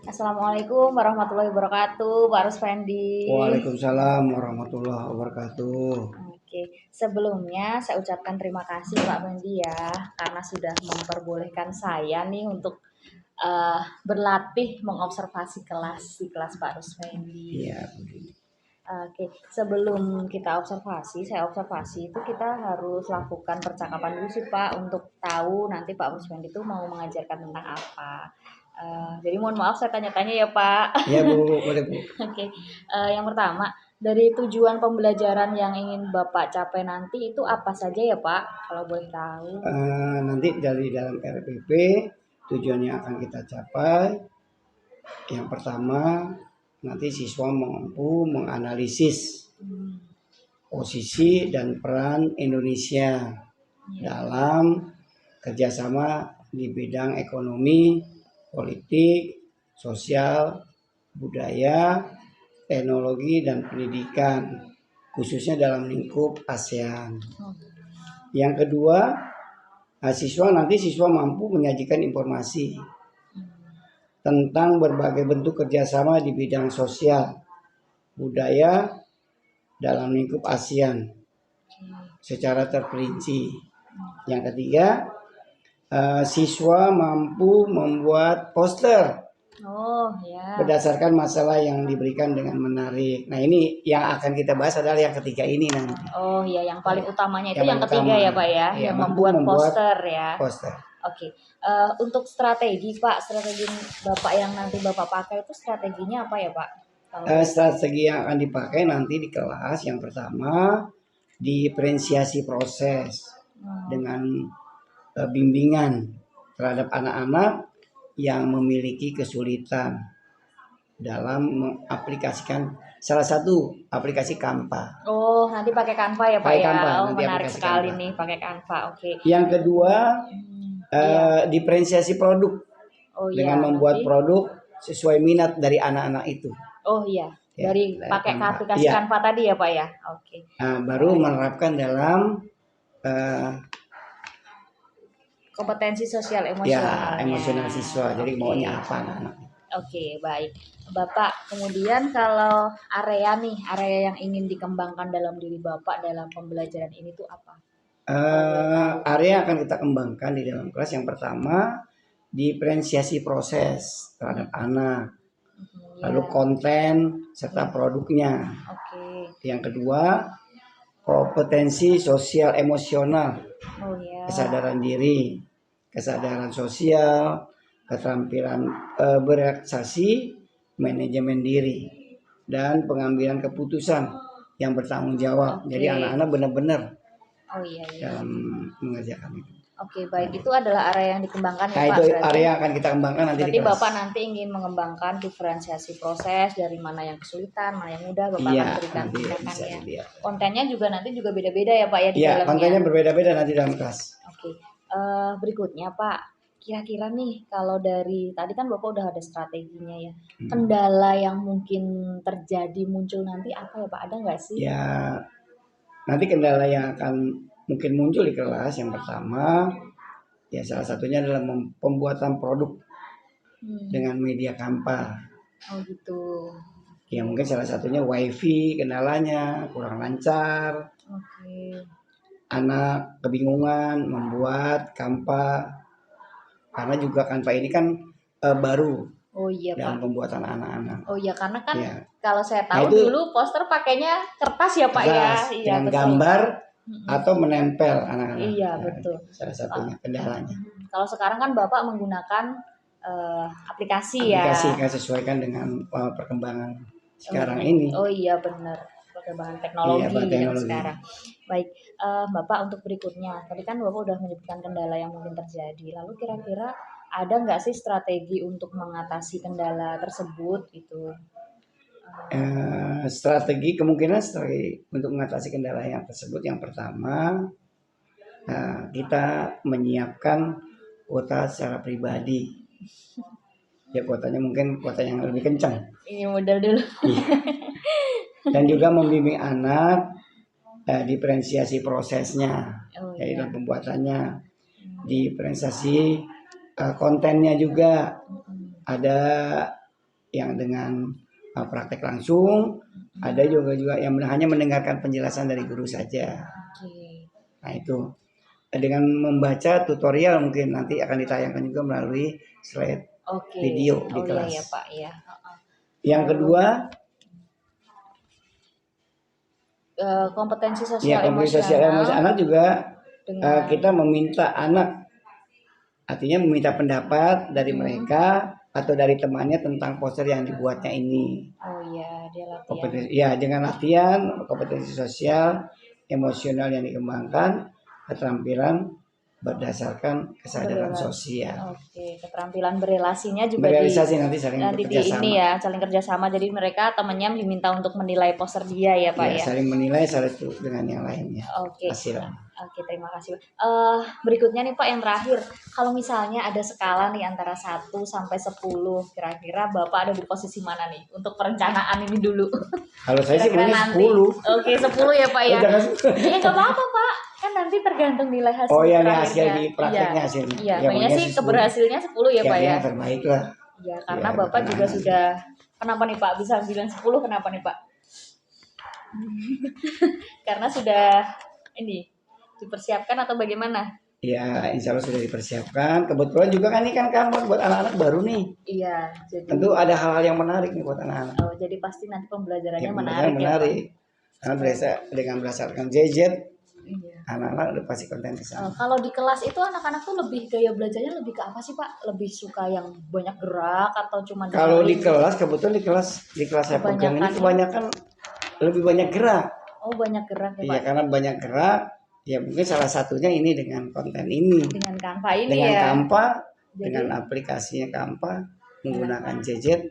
Assalamualaikum warahmatullahi wabarakatuh, Pak Ruspendi. Waalaikumsalam warahmatullahi wabarakatuh. Oke, sebelumnya saya ucapkan terima kasih Pak Fendi ya, karena sudah memperbolehkan saya nih untuk berlatih mengobservasi kelas di kelas Pak Ruspendi. Iya. Oke, sebelum kita saya observasi itu kita harus lakukan percakapan dulu sih Pak untuk tahu nanti Pak Ruspendi itu mau mengajarkan tentang apa. Jadi mohon maaf saya tanya-tanya ya Pak. Iya Bu, boleh Bu. Oke, yang pertama dari tujuan pembelajaran yang ingin Bapak capai nanti itu apa saja ya Pak? Kalau boleh tahu. Nanti dari dalam RPP tujuan yang akan kita capai, yang pertama nanti siswa mampu menganalisis posisi dan peran Indonesia dalam kerjasama di bidang ekonomi, politik, sosial, budaya, teknologi, dan pendidikan, khususnya dalam lingkup ASEAN. Yang kedua, siswa mampu menyajikan informasi tentang berbagai bentuk kerjasama di bidang sosial, budaya, dalam lingkup ASEAN secara terperinci. Yang ketiga, siswa mampu membuat poster berdasarkan masalah yang diberikan dengan menarik. Nah, ini yang akan kita bahas adalah yang ketiga ini nanti. Oh iya, yang paling utamanya itu yang ketiga ya Pak ya, yang membuat poster ya. Poster. Oke, untuk strategi Pak, strategi Bapak yang nanti Bapak pakai itu strateginya apa ya Pak? Strategi yang akan dipakai nanti di kelas yang pertama diferensiasi proses dengan bimbingan terhadap anak-anak yang memiliki kesulitan dalam mengaplikasikan salah satu aplikasi Canva. Oh, nanti pakai Canva ya Pak ya. Oh, menarik sekali Canva. nih pakai Canva. Oke. Yang kedua, diferensiasi produk dengan membuat produk sesuai minat dari anak-anak itu. Oh iya, dari pakai aplikasi Canva tadi ya Pak ya. Oke. Baru menerapkan dalam kompetensi sosial emosional. Ya, emosional siswa. Jadi maunya apa anak-anak. Oke, baik. Bapak, kemudian kalau area yang ingin dikembangkan dalam diri Bapak dalam pembelajaran ini tuh apa? Area akan kita kembangkan di dalam kelas yang pertama diferensiasi proses terhadap anak, lalu konten serta produknya. Yang kedua kompetensi sosial emosional, kesadaran diri, kesadaran sosial, keterampilan bereaksi, manajemen diri, dan pengambilan keputusan yang bertanggung jawab. Jadi anak-anak benar-benar dalam mengerjakan itu. Oke, baik. Itu adalah area yang dikembangkan ya Pak. Itu area yang akan kita kembangkan nanti di kelas. Bapak nanti ingin mengembangkan diferensiasi proses dari mana yang kesulitan, mana yang mudah, Bapak akan berikan tindakannya. Kontennya juga nanti beda-beda ya Pak ya di dalamnya. Kontennya berbeda-beda nanti dalam kelas. Oke. Berikutnya Pak, kira-kira nih kalau dari tadi kan Bapak udah ada strateginya ya. Kendala yang mungkin terjadi muncul nanti apa ya Pak? Ada nggak sih? Ya, nanti kendala yang akan mungkin muncul di kelas yang pertama, ya salah satunya adalah pembuatan produk dengan media Canva. Oh gitu. Ya mungkin salah satunya WiFi kendalanya kurang lancar. Anak kebingungan membuat Canva karena juga Canva ini kan baru. Oh iya dalam Pak. Pembuatan anak-anak. Oh iya karena kan kalau saya tahu dulu poster pakainya kertas ya Pak ya. Dengan gambar atau menempel anak-anak. Iya betul. Salah satunya kendalanya. Kalau sekarang kan Bapak menggunakan aplikasi kan sesuaikan dengan perkembangan sekarang ini. Oh iya benar, perkembangan teknologi yang sekarang. Baik, Bapak untuk berikutnya, tadi kan Bapak udah menyebutkan kendala yang mungkin terjadi. Lalu kira-kira ada nggak sih strategi untuk mengatasi kendala tersebut gitu? Strategi untuk mengatasi kendala yang tersebut yang pertama kita menyiapkan kuota secara pribadi. Ya kuotanya mungkin kuota yang lebih kencang. Ini modal dulu. Dan juga membimbing anak diferensiasi prosesnya, yaitu pembuatannya, diferensiasi kontennya juga ada yang dengan praktek langsung, ada juga yang hanya mendengarkan penjelasan dari guru saja. Nah itu dengan membaca tutorial mungkin nanti akan ditayangkan juga melalui slide video di kelas. Iya, Pak, ya. Yang kedua, kompetensi ya sosial kompetensi sosial emosional anak juga kita meminta anak, artinya meminta pendapat dari mereka atau dari temannya tentang poster yang dibuatnya ini. Oh iya, dia latihan. Kompetensi, ya dengan latihan kompetensi sosial emosional yang dikembangkan, keterampilan berdasarkan kesadaran sosial. Oke, keterampilan berelasinya juga berealisasi nanti saling nanti di ini ya, saling kerjasama. Jadi mereka temannya diminta untuk menilai poster dia ya, Pak ya. Saling menilai satu dengan yang lainnya. Oke. Hasil. Oke, terima kasih. Berikutnya nih Pak yang terakhir, kalau misalnya ada skala nih antara 1 sampai 10, kira-kira Bapak ada di posisi mana nih untuk perencanaan ini dulu? Kalau saya sih maunya 10. Oke, 10 ya Pak ya. Iya nggak apa-apa Pak, kan nanti tergantung nilai hasil. Oh iya, hasil di prakteknya hasilnya. Iya, kayaknya sih keberhasilnya 10 ya Pak ya. Yang terbaik lah. Iya, karena Bapak juga sudah, kenapa nih Pak bisa bilang 10, kenapa nih Pak? Karena sudah ini dipersiapkan atau bagaimana? Ya, insya Allah sudah dipersiapkan. Kebetulan juga kan ini kan Canva buat anak-anak baru nih. Iya, jadi tentu ada hal-hal yang menarik nih buat anak-anak. Oh, jadi pasti nanti pembelajarannya menarik. Karena dengan berdasarkan gadget, anak-anak udah pasti konten ke sana. Kalau di kelas itu anak-anak tuh lebih gaya belajarnya lebih ke apa sih Pak? Lebih suka yang banyak gerak atau cuma? Kalau di kelas, kebetulan di kelas saya pegang ini kebanyakan lebih banyak gerak. Oh, banyak gerak ya Pak? Iya, karena banyak gerak. Ya mungkin salah satunya ini dengan konten ini. Dengan Canva ini dengan ya. Canva, dengan aplikasinya Canva, menggunakan gadget.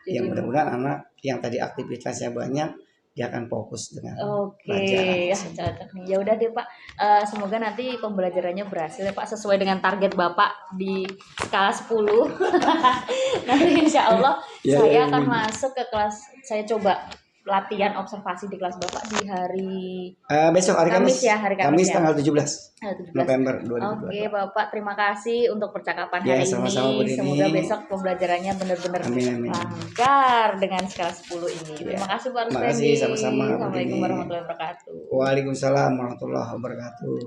Yang mudah-mudahan anak yang tadi aktivitasnya banyak, dia akan fokus dengan pelajaran. Ya, cocok nih. Ya udah deh Pak. Semoga nanti pembelajarannya berhasil ya Pak, sesuai dengan target Bapak di skala 10. Nanti insya Allah saya akan masuk ke kelas. Saya coba latihan observasi di kelas Bapak di hari besok hari Kamis ya, hari Kamis ya. tanggal 17 November 2022. Oke Bapak, terima kasih untuk percakapan hari ini. Semoga besok pembelajarannya benar-benar lancar dengan skala 10 ini. Terima kasih Pak Rusdi. Terima kasih, sama-sama. Assalamualaikum warahmatullahi wabarakatuh. Waalaikumsalam warahmatullahi wabarakatuh.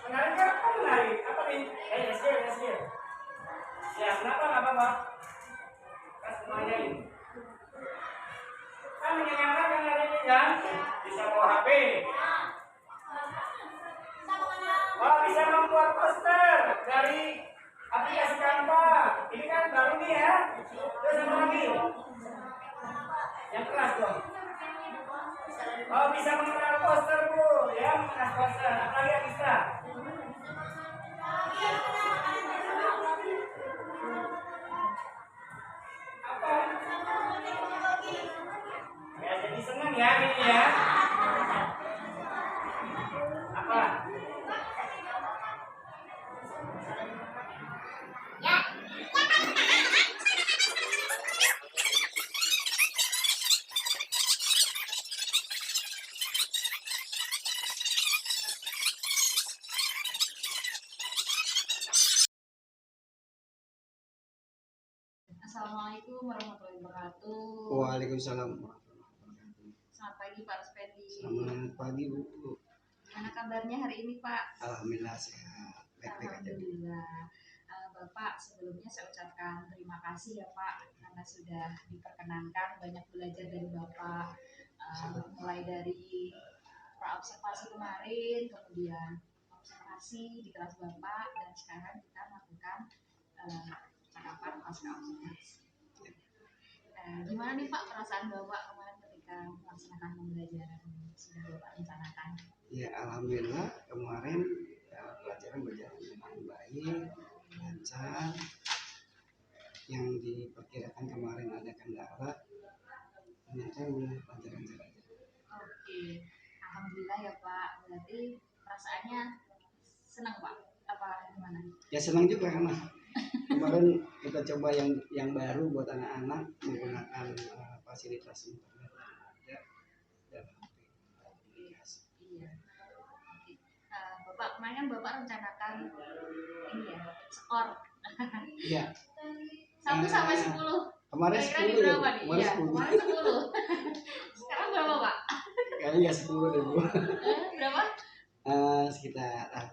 Menarik apa menarik? Apa nih? Yes, yes, yes, yes. Ya, kenapa nggak apa-apa? Kan semuanya ini. Kan menyenangkan kan hari ini kan? Bisa bawa HP. Oh, bisa membuat poster dari aplikasi Canva. Ini kan baru nih ya. Terus apa lagi? Yang keras dong. Oh, bisa mengenal poster bu, ya mengenal poster. Apa lagi yang bisa? Apa? Ya jadi senang ya ini ya. Apa? Assalamualaikum warahmatullahi wabarakatuh. Waalaikumsalam. Selamat pagi Pak Ruspendi. Selamat pagi Bu. Gimana kabarnya hari ini Pak? Alhamdulillah sehat. Baik-baik aja. Alhamdulillah. Bapak, sebelumnya saya ucapkan terima kasih ya Pak karena sudah diperkenankan banyak belajar dari Bapak, mulai dari praobservasi kemarin, kemudian observasi di kelas Bapak, dan sekarang kita melakukan percakapan pasca observasi. Gimana nih Pak perasaan Bapak kemarin ketika melaksanakan pembelajaran yang sudah Bapak rencanakan? Ya alhamdulillah kemarin pelajaran berjalan dengan baik, lancar. Yang diperkirakan kemarin ada kendala, ternyata pelajaran aja. Oke, alhamdulillah ya Pak. Berarti perasaannya senang Pak? Apa gimana? Ya senang juga karena kemarin kita coba yang baru buat anak-anak menggunakan fasilitas internet yang ada dan HP. Iya. Oke. Bapak kemarin kan Bapak rencanakan ini ya skor. Iya. 1 sampai 10. Kemarin Kira-kira 10 ya. berapa nih? Iya, kemarin 10. Sekarang berapa Pak? Kayaknya ya 10 deh Bu. Berapa? Sekitar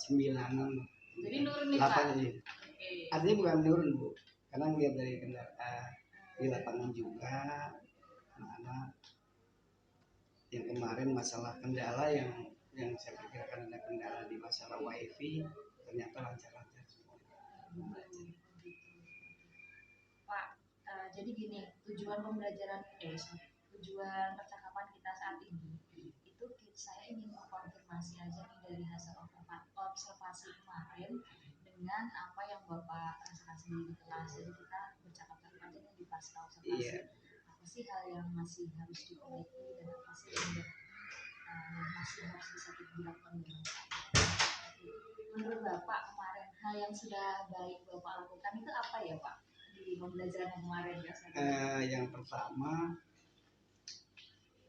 9-an. Jadi nurun nih Pak. 8 aja. Oke. Artinya bukan nurun Bu, karena melihat dari kendala di lapangan juga anak-anak yang kemarin masalah kendala yang saya pikirkan ada kendala di masalah wifi ternyata lancar-lancar semua. Pak, jadi gini, tujuan percakapan kita saat ini itu saya ingin mengkonfirmasi aja nih dari hasil observasi kemarin dengan apa yang Bapak rasakan sendiri di kelas. Jadi kita bercakap-cakap aja nih di pasca observasi. Iya. Apa sih hal yang masih harus diperbaiki dan apa sih yang masih harus bisa dilakukan dengan menurut Bapak kemarin hal yang sudah baik Bapak lakukan itu apa ya Pak di pembelajaran yang kemarin ya? Yang pertama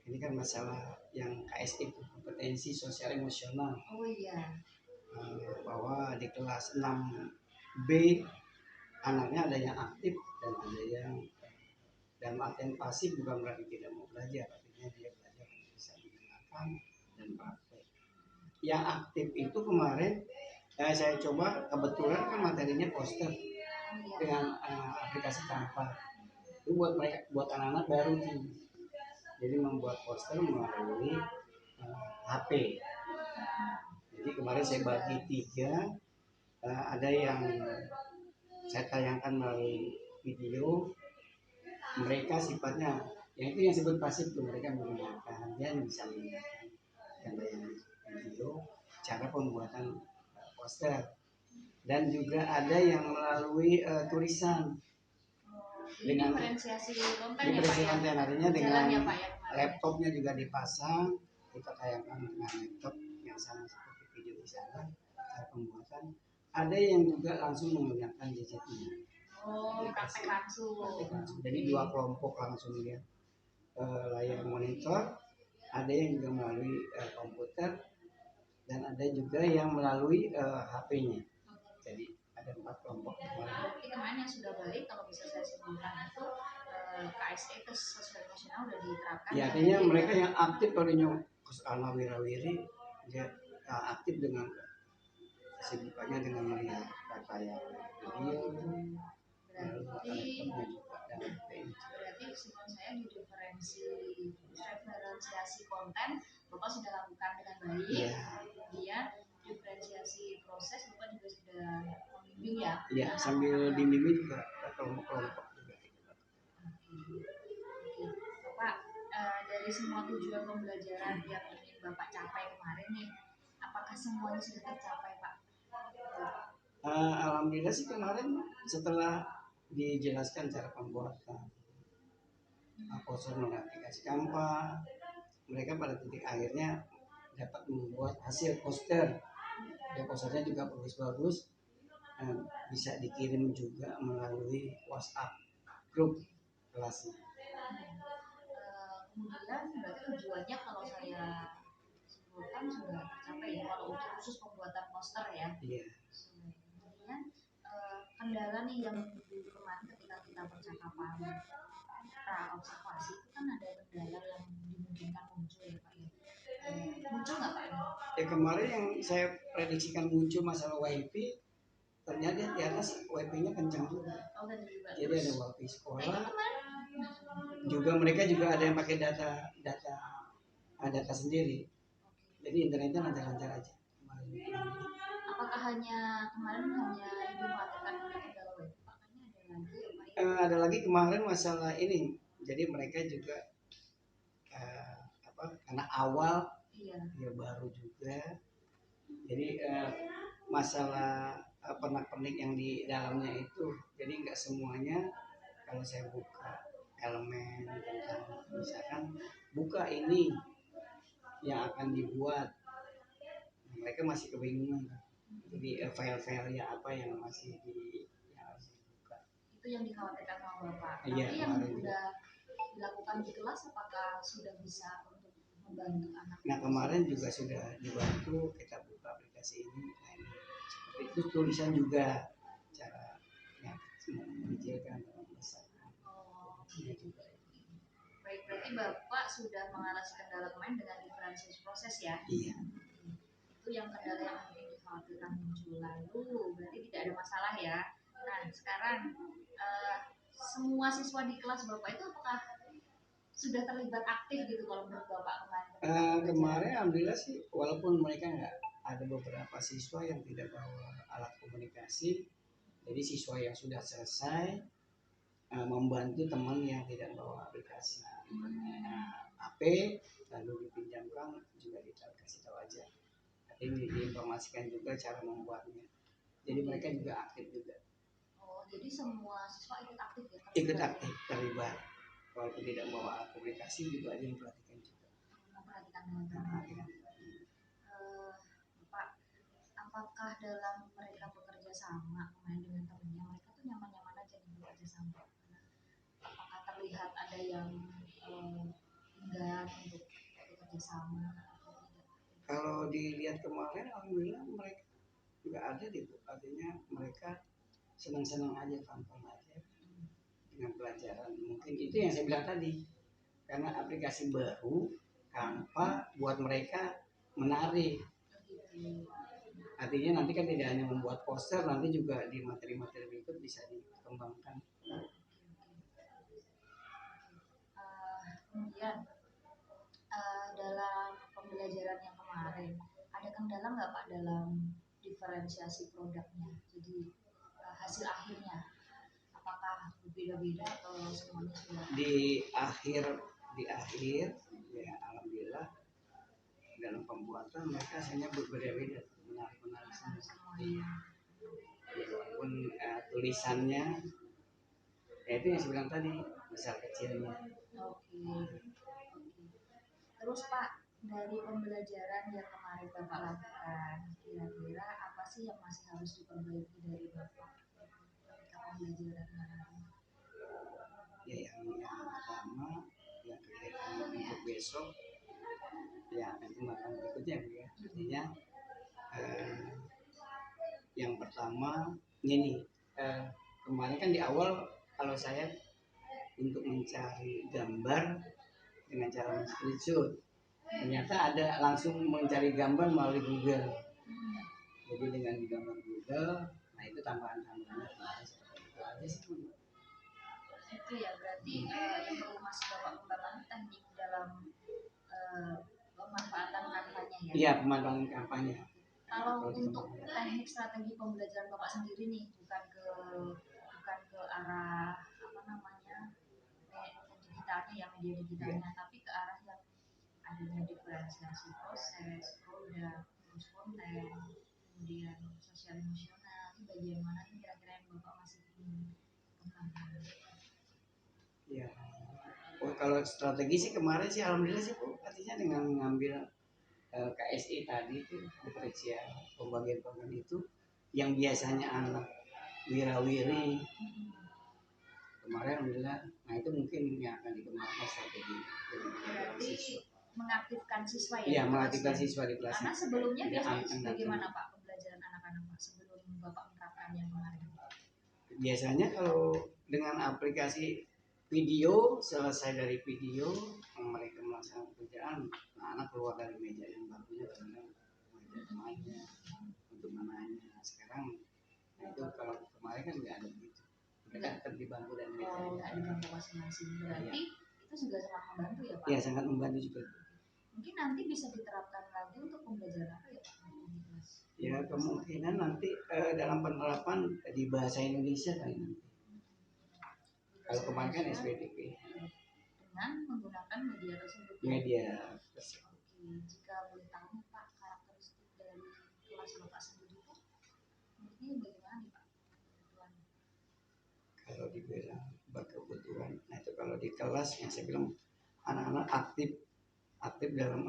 ini kan masalah yang KSE kompetensi sosial emosional. Oh iya. Bahwa di kelas 6B anaknya ada yang aktif dan ada yang dalam artian pasif, bukan berarti tidak mau belajar, artinya dia belajar bisa menggunakan dan praktek. Yang aktif itu kemarin saya coba, kebetulan kan materinya poster dengan aplikasi Canva. Itu buat mereka, buat anak-anak baru nih. Jadi membuat poster melalui HP. Jadi kemarin saya bagi 3, ada yang saya tayangkan melalui video. Mereka sifatnya, yang itu yang disebut pasif tuh, mereka menggunakan dan bisa menggunakan video cara pembuatan poster. Dan juga ada yang melalui tulisan. Dengan diferensiasi konten artinya dengan laptopnya juga dipasang, kita tayangkan dengan laptop yang sama seperti video di sana cara pembuatan. Ada yang juga langsung menggunakan gadgetnya. Praktek langsung. Jadi 2 kelompok langsung lihat layar monitor, ada yang juga melalui komputer dan ada juga yang melalui HP-nya. Jadi ada 4 kelompok. Berarti kemarin yang sudah baik kalau bisa saya simpulkan itu KSE itu sosial emosional udah diterapkan. Ya, artinya mereka yang aktif kalau nyok anak wirawiri dia aktif dengan kesibukannya dengan melihat data yang video, lalu laptopnya juga dan berarti kesimpulan saya di diferensiasi konten Bapak sudah lakukan dengan baik. Kemudian diferensiasi proses Bapak juga sudah membimbing ya. Iya, sambil bimbing juga kelompok-kelompok juga. Bapak, dari semua tujuan pembelajaran yang ingin Bapak capai kemarin nih, apakah semuanya sudah tercapai, Pak? Alhamdulillah sih kemarin setelah dijelaskan cara pembuatan poster aplikasi Canva, mereka pada titik akhirnya dapat membuat hasil poster. Ya, posternya juga bagus-bagus, bisa dikirim juga melalui WhatsApp grup kelasnya. Kemudian berarti tujuannya kalau saya simpulkan sudah tercapai ya, kalau untuk khusus pembuatan poster ya. Iya. Kemudian kendala nih yang dulu kemarin ketika kita percakapan observasi itu kan ada kendala yang dimungkinkan muncul ya Pak ya. Muncul nggak Pak? Ya kemarin yang saya prediksikan muncul masalah WiFi, ternyata di atas WiFi-nya kencang juga. Jadi ada WiFi sekolah. Juga mereka juga ada yang pakai data sendiri. Jadi internetnya lancar-lancar aja. Apakah hanya kemarin hanya dimatikan oleh kendala WiFi Pak? Ada lagi kemarin masalah ini. Jadi mereka juga karena awal ya baru juga. Jadi masalah pernak-pernik yang di dalamnya itu, jadi nggak semuanya kalau saya buka elemen tentang misalkan buka ini yang akan dibuat, mereka masih kebingungan. Jadi file-filenya apa yang masih yang harus dibuka. Itu yang dikhawatirkan sama Bapak. Iya, tapi yang sudah dilakukan di kelas apakah sudah bisa untuk membantu anak? Nah kemarin juga sudah dibantu, kita buka aplikasi ini. Nah, ini seperti itu tulisan juga cara mengecilkan dan membesarkan. Baik, berarti Bapak sudah mengatasi kendala kemarin dengan diferensiasi proses ya? Iya. Itu yang kendala yang mungkin dikhawatirkan muncul, lalu berarti tidak ada masalah ya. Nah sekarang semua siswa di kelas Bapak itu apakah sudah terlibat aktif gitu kalau menurut Bapak kemarin? Kemarin alhamdulillah sih, walaupun mereka nggak, ada beberapa siswa yang tidak bawa alat komunikasi, jadi siswa yang sudah selesai membantu teman yang tidak bawa aplikasi HP, lalu dipinjamkan juga dikasih tahu aja. Ini diinformasikan juga cara membuatnya. Jadi mereka juga aktif juga. Oh, jadi semua siswa ikut aktif ya? Ikut aktif, terlibat. Walaupun tidak bawa alat komunikasi juga ada yang perhatikan juga. Memperhatikan dengan Bapak, apakah dalam mereka bekerja sama main dengan temannya, mereka tuh nyaman-nyaman aja nih bekerja sama? Apakah terlihat ada yang enggan untuk bekerja sama? Kalau dilihat kemarin, alhamdulillah mereka juga ada gitu. Artinya mereka senang-senang aja, fun-fun aja dengan pelajaran. Mungkin itu yang saya bilang tadi, karena aplikasi baru Canva buat mereka menarik. Artinya nanti kan tidak hanya membuat poster, nanti juga di materi-materi berikut bisa dikembangkan. Kemudian dalam pembelajaran yang kemarin ada kendala nggak Pak dalam diferensiasi produknya? Jadi hasil akhirnya apakah berbeda-beda atau semuanya sudah? Di akhir ya alhamdulillah dalam pembuatan mereka hasilnya berbeda-beda, menarik semuanya. Ya, walaupun tulisannya ya itu yang saya bilang tadi, besar kecilnya. Oke. Terus Pak, dari pembelajaran yang kemarin Bapak lakukan, kira-kira apa sih yang masih harus diperbaiki dari Bapak ketika pembelajaran kemarin? Ya yang pertama, yang kegiatan untuk besok, ya nanti makan berikutnya ya. Artinya yang pertama ini kemarin kan di awal kalau saya untuk mencari gambar dengan cara screenshot, Ternyata ada langsung mencari gambar melalui Google. Jadi dengan di gambar Google, nah itu tambahan-tambahannya seperti itu aja sih. Itu ya berarti yang perlu Mas Bapak kembangkan teknik dalam pemanfaatan kampanye ya. Iya, pemanfaatan kampanye. Kalau untuk teknik strategi pembelajaran Bapak sendiri nih, bukan ke arah apa namanya digitalnya ya, media digitalnya, tapi ke arah yang adanya diferensiasi proses, produk, terus konten, kemudian sosial emosional, itu bagian mana yang kira-kira yang Bapak masih ingin kembangkan? Ya. Oh, kalau strategi sih kemarin sih alhamdulillah sih Bu, artinya dengan mengambil KSI tadi itu diferensial pembagian program itu yang biasanya anak wirawiri kemarin alhamdulillah, nah itu mungkin yang akan dikembangkan strategi berarti mengaktifkan siswa ya? Iya, mengaktifkan siswa di kelas. Karena sebelumnya biasanya bagaimana Pak pembelajaran anak-anak Pak sebelum Bapak menerapkan yang kemarin? Biasanya kalau dengan aplikasi video, selesai dari video mereka melaksanakan pekerjaan, nah anak keluar dari meja yang barunya karena meja mainnya untuk mananya. Sekarang nah itu kalau kemarin kan nggak ada begitu, mereka tetap di bangku dan meja. Nggak di bangku masing-masing. Berarti itu juga sangat membantu ya Pak? Iya, sangat membantu juga. Mungkin nanti bisa diterapkan lagi untuk pembelajaran apa ya Pak? Ya kemungkinan nanti dalam penerapan di bahasa Indonesia kali nanti. Kalau kemarin kan SPDP. Dengan menggunakan media tersebut. Media. Oke, jika boleh tahu Pak karakteristik dari kelas Bapak sendiri itu, ini bagaimana nih Pak? Kalau dibilang kebutuhan, nah itu kalau di kelas yang saya bilang anak-anak aktif dalam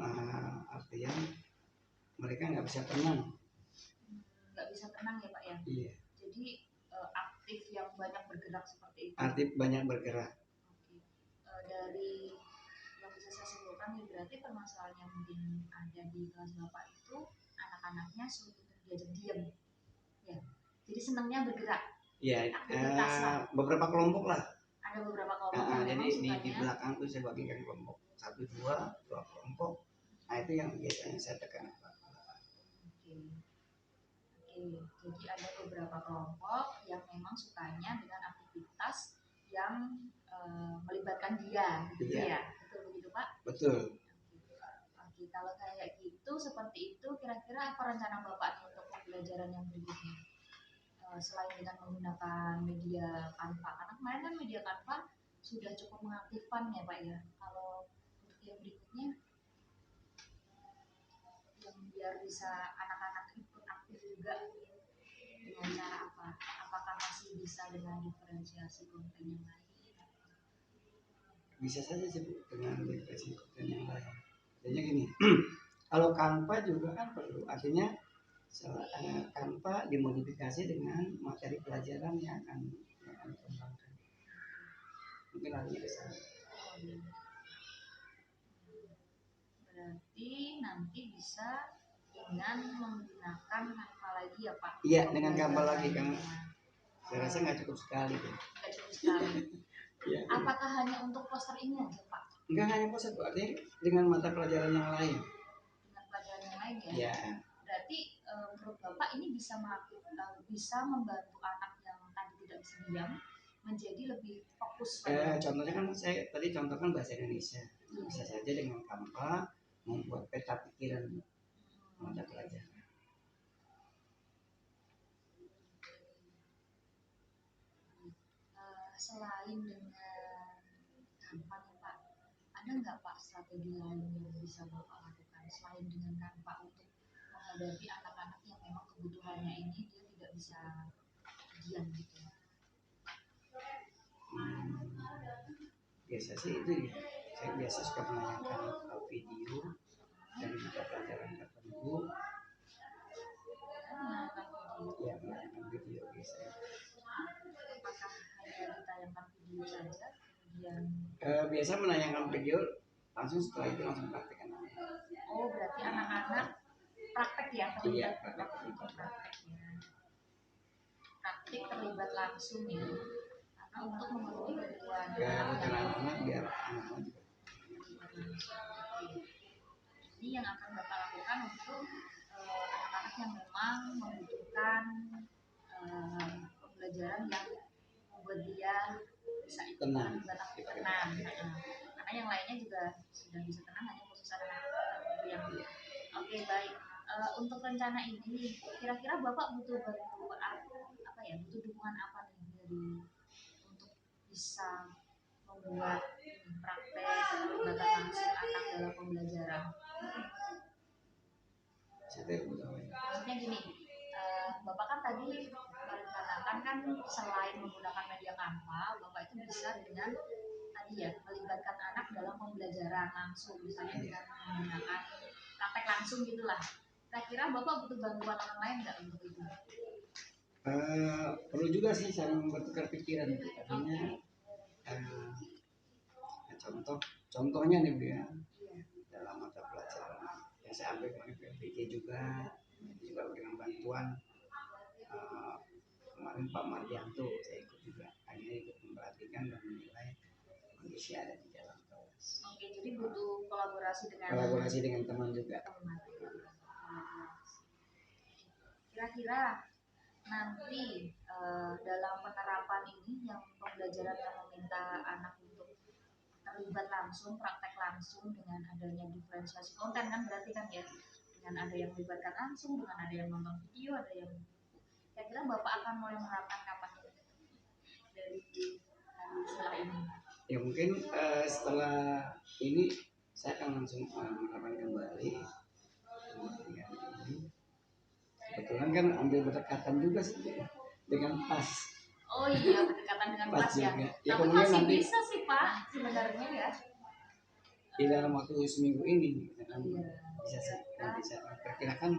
artian mereka nggak bisa tenang. Nggak bisa tenang ya Pak ya? Iya. Jadi aktif yang banyak bergerak seperti itu. Aktif banyak bergerak. Oke. Dari yang bisa saya simpulkan berarti permasalahan yang mungkin ada di kelas Bapak itu anak-anaknya sulit untuk diajak diam. Ya. Jadi senangnya bergerak. Ya, beberapa kelompok lah. Ada beberapa kelompok. Jadi di belakang tuh saya bagikan kelompok 1, 2 kelompok. Nah itu yang biasanya saya tekan. Jadi ada beberapa kelompok yang memang sukanya dengan aktivitas yang melibatkan dia, gitu ya. Betul begitu Pak? Betul. Oke, kalau kayak gitu seperti itu, kira-kira apa rencana Bapak untuk pembelajaran yang berikutnya? Selain dengan menggunakan media Canva, karena kemarin kan media Canva sudah cukup mengaktifkan ya Pak ya. Kalau untuk yang berikutnya, yang biar bisa anak-anak ikut aktif juga dengan cara apa? Apakah masih bisa dengan diferensiasi konten yang lain? Bisa saja sih dengan diferensiasi konten yang lain. Jadi gini, kalau Canva juga kan perlu, artinya Canva dimodifikasi dengan materi pelajaran yang akan dikembangkan. Mungkin artinya ke sana. Berarti nanti bisa dengan menggunakan Canva lagi ya Pak? Iya, dengan Canva lagi kan. Saya rasa nggak cukup sekali. Nggak cukup sekali. Ya. Apakah hanya untuk poster ini aja Pak? Enggak hanya poster, artinya dengan mata pelajaran yang lain. Dengan pelajaran yang lain ya? Ya. Berarti menurut Bapak ini bisa membantu anak yang tadi tidak bisa diam menjadi lebih fokus. Contohnya kan saya tadi contohkan bahasa Indonesia. Bisa saja dengan Canva membuat peta pikiran mata pelajaran. Selain dengan Canva nih Pak, ada nggak Pak strategi lain yang bisa Bapak lakukan selain dengan Canva untuk menghadapi anak-anak yang memang kebutuhannya ini dia tidak bisa diam gitu? Biasa sih itu ya. Saya biasa suka menanyakan video dari mata pelajaran tertentu. Ya, menanyakan video biasanya. Apakah hanya ditayangkan video saja? Biasa menanyakan video langsung setelah itu langsung praktekkan. Oh, berarti anak-anak praktek ya? Iya, prakteknya. Praktik terlibat langsung ya. Karena untuk memenuhi kebutuhan anak-anak biar anak-anak juga. yang akan Bapak lakukan untuk anak-anak yang memang membutuhkan pembelajaran yang membuat dia bisa Tenang. tenang. Karena yang lainnya juga sudah bisa tenang, hanya khusus anak tertentu yang oke, baik. Untuk rencana ini kira-kira Bapak butuh bantuan apa ya, butuh dukungan apa nih dari untuk bisa membuat praktek pelibatan langsung anak dalam pembelajaran? Maksudnya gini, Bapak kan tadi merencanakan kan selain menggunakan media Canva, Bapak itu bisa dengan tadi ya melibatkan anak dalam pembelajaran langsung, misalnya dengan menggunakan praktek langsung gitulah. Kira-kira Bapak butuh bantuan orang lain nggak untuk itu? Perlu juga sih saling bertukar pikiran, artinya contohnya nih Bu ya, dalam mata pelajaran yang saya ambil kemarin PPG juga dengan bantuan kemarin Pak Mardianto, saya ikut juga, hanya ikut memperhatikan dan menilai kondisi ada di dalam kelas. Oke, jadi butuh kolaborasi dengan teman juga. Kira-kira nanti dalam penerapan ini yang pembelajaran yang meminta anak untuk terlibat langsung, praktek langsung dengan adanya diferensiasi konten kan berarti kan ya, dengan ada yang melibatkan langsung, dengan ada yang nonton video, ada yang kira-kira Bapak akan mulai menerapkan kapan dari setelah ini? Ya mungkin setelah ini saya akan langsung menerapkan kembali. Kebetulan kan ambil berdekatan juga sih dengan PAS. Oh iya, berdekatan dengan PAS ya. Ya tapi masih nanti bisa sih Pak sebenarnya ya. Di dalam waktu seminggu ini bisa sih. Nanti saya perkirakan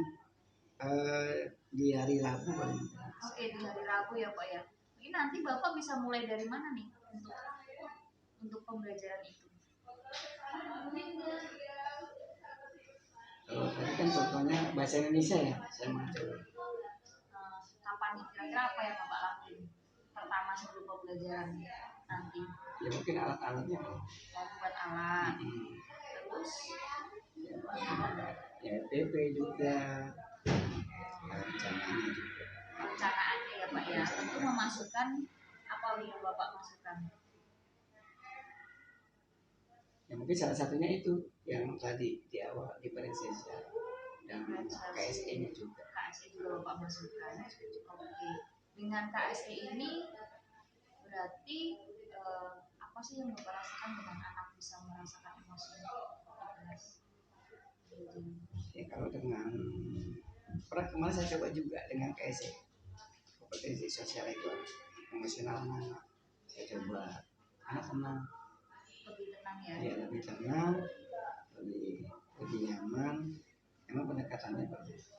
di hari Rabu. Oke, di hari Rabu ya Pak ya. Mungkin nanti Bapak bisa mulai dari mana nih untuk pembelajaran itu? Kalau tadi kan contohnya bahasa Indonesia ya, saya mau coba. Kapan nih? Kira-kira apa yang Bapak lakuin pertama sebelum pembelajaran nanti? Ya mungkin alat-alatnya. Buat alat. Terus? Ya PP juga. Rencananya juga. Rencanaannya ya Pak ya. Tentu memasukkan apa yang Bapak masukkan? Ya mungkin salah satunya itu yang tadi di awal diferensiasi dan KSE-nya juga. KSE juga Bapak masukkan. Oke. Dengan KSE ini berarti apa sih yang Bapak rasakan dengan anak bisa merasakan emosi di kelas? Ya kalau dengan kemarin saya coba juga dengan KSE, kompetensi sosial itu emosional anak, saya coba anak tenang. Lebih tenang ya? Ya lebih tenang, lebih nyaman. Emang pendekatannya bagus.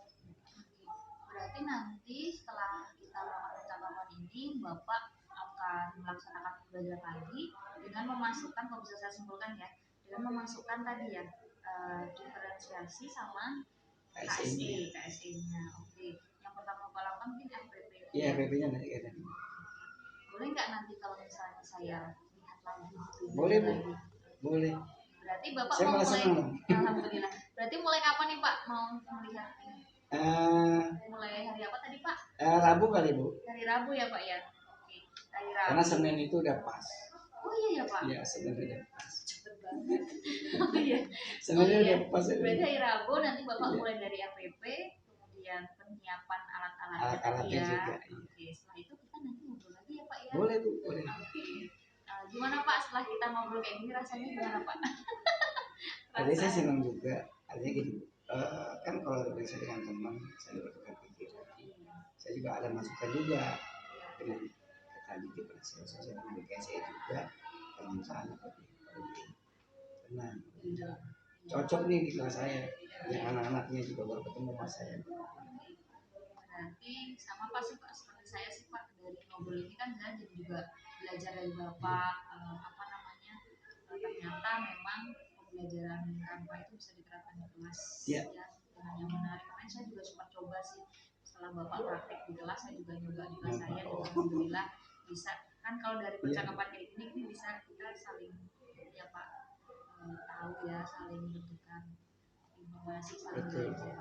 Berarti nanti setelah kita melakukan percakapan ini, Bapak akan melaksanakan pembelajaran lagi dengan memasukkan, kalau bisa saya simpulkan ya, dengan memasukkan tadi ya diferensiasi sama KSE-nya. Oke. Yang pertama Bapak lakukan mungkin FPP. Iya, FPP-nya nanti ya. Boleh nggak nanti kalau misalnya saya lihat lagi? Boleh Bu. Boleh. Berarti Bapak saya mau mulai, alhamdulillah. Berarti mulai kapan nih Pak mau melihat ini? Mulai hari apa tadi Pak? Rabu kali Bu. Hari Rabu ya Pak ya. Oke. Hari Rabu. Karena Senin itu udah pas. Oh iya ya Pak. Iya, Senin udah pas. Cepet banget. Oh iya. Senin udah pas. Berarti hari Rabu nanti Bapak mulai dari APP, kemudian penyiapan alat-alatnya juga. Oke. Setelah itu kita nanti ngobrol lagi ya Pak ya. Boleh Bu, boleh. Gimana Pak setelah kita ngobrol kayak gini rasanya gimana Pak? Tadi saya senang juga. Artinya gini, kan kalau berbicara dengan teman, saya bertukar pikiran. Saya juga ada masukan juga dengan tadi diferensiasi sosial dengan KSE juga. Kalau misalnya lebih tenang, cocok nih di kelas saya. Yang anak-anaknya juga baru ketemu sama saya. Berarti sama Pak sih Pak, seperti saya sih Pak, dari ngobrol ini kan saya jadi juga belajar dari Bapak ternyata memang pembelajaran Canva itu bisa diterapkan di kelas ya dengan yang menarik. Kemarin saya juga sempat coba sih, setelah Bapak praktek di kelas saya juga nyoba di kelas saya dan alhamdulillah bisa. Kan kalau dari percakapan kayak gini bisa kita saling ya Pak tahu ya, saling bertukar masih saling Betul. belajar.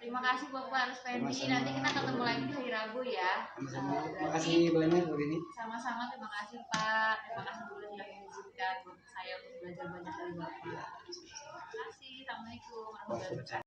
Terima kasih Bapak Ruspendi. Sama-sama. Nanti kita ketemu lagi di hari Rabu ya. Sama-sama. Terima Berarti kasih banyak Bu Rini. sama-sama, terima kasih Pak. Terima kasih juga sudah mengizinkan saya untuk belajar banyak dari Bapak. Terima kasih. Assalamualaikum warahmatullahi wabarakatuh.